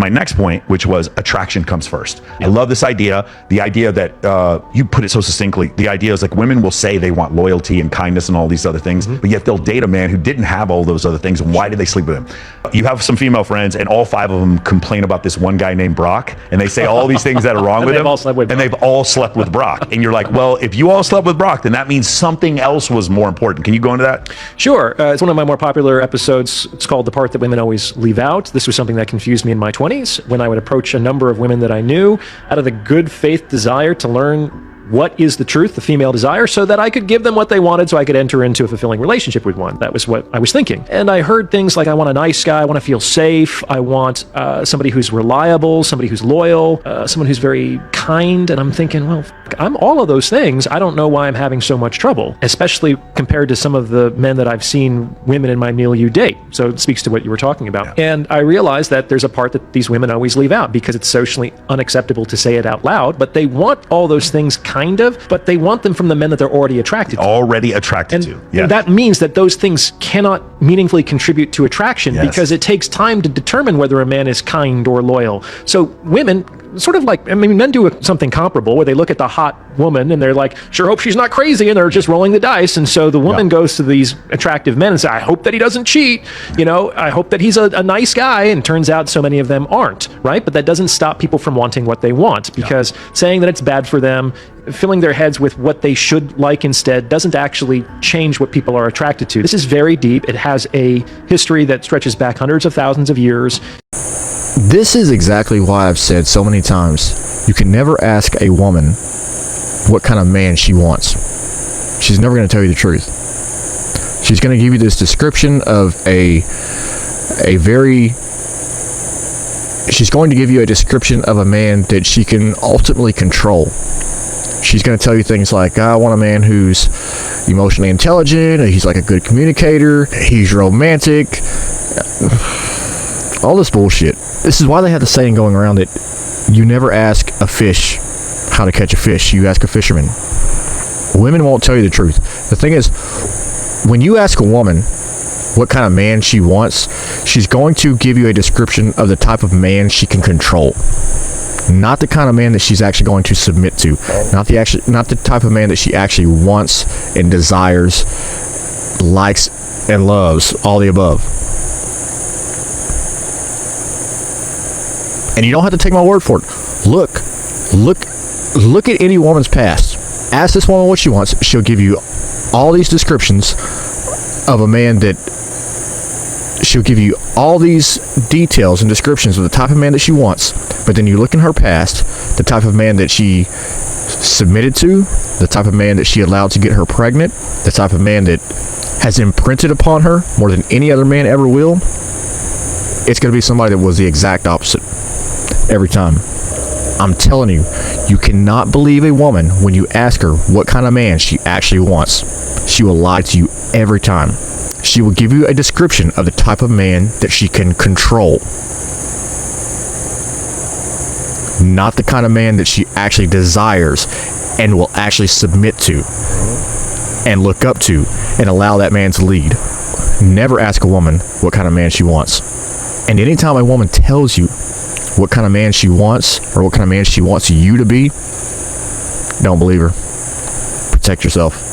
my next point, which was attraction comes first. I love this idea. The idea that you put it so succinctly. The idea is like women will say they want loyalty and kindness and all these other things, but yet they'll date a man who didn't have all those other things. And why did they sleep with him? You have some female friends, and all 5 of them complain about this one guy named Brock, and they say all these things that are wrong with him. And they've all slept with Brock. And you're like, well, if you all slept with Brock, then that means something else was more important. Can you go into that? Sure. It's one of my more popular episodes. It's called The Part That Women Always Leave Out. This was something that confused me in my 20s when I would approach a number of women that I knew out of the good faith desire to learn what is the truth, the female desire, so that I could give them what they wanted so I could enter into a fulfilling relationship with one. That was what I was thinking. And I heard things like, I want a nice guy, I want to feel safe, I want somebody who's reliable, somebody who's loyal, someone who's very kind. And I'm thinking, well, I'm all of those things. I don't know why I'm having so much trouble, especially compared to some of the men that I've seen women in my milieu date. So it speaks to what you were talking about. Yeah. And I realized that there's a part that these women always leave out because it's socially unacceptable to say it out loud, but they want all those things kind of, but they want them from the men that they're already attracted to. Already attracted to. Yes. And that means that those things cannot meaningfully contribute to attraction because it takes time to determine whether a man is kind or loyal. So women, sort of like, I mean, men do something comparable where they look at the hot woman and they're like, sure hope she's not crazy, and they're just rolling the dice. And so the woman goes to these attractive men and says, I hope that he doesn't cheat. You know, I hope that he's a nice guy. And turns out so many of them aren't, right? But that doesn't stop people from wanting what they want, because saying that it's bad for them, filling their heads with what they should like instead, doesn't actually change what people are attracted to. This is very deep. It has a history that stretches back hundreds of thousands of years. This is exactly why I've said so many times, you can never ask a woman what kind of man she wants. She's never going to tell you the truth. She's going to give you this description of she's going to give you a description of a man that she can ultimately control. She's going to tell you things like, I want a man who's emotionally intelligent, he's like a good communicator, he's romantic, all this bullshit. This is why they have the saying going around that you never ask a fish how to catch a fish, you ask a fisherman. Women won't tell you the truth. The thing is, when you ask a woman what kind of man she wants, she's going to give you a description of the type of man she can control. Not the kind of man that she's actually going to submit to. Not the type of man that she actually wants and desires, likes and loves, all the above. And you don't have to take my word for it. Look at any woman's past. Ask this woman what she wants. She'll give you all these descriptions of a man that she'll give you all these details and descriptions of the type of man that she wants. But then you look in her past, the type of man that she submitted to, the type of man that she allowed to get her pregnant, the type of man that has imprinted upon her more than any other man ever will. It's going to be somebody that was the exact opposite every time. I'm telling you, you cannot believe a woman when you ask her what kind of man she actually wants. She will lie to you every time. She will give you a description of the type of man that she can control. Not the kind of man that she actually desires and will actually submit to and look up to and allow that man to lead. Never ask a woman what kind of man she wants. And anytime a woman tells you what kind of man she wants or what kind of man she wants you to be, don't believe her. Protect yourself.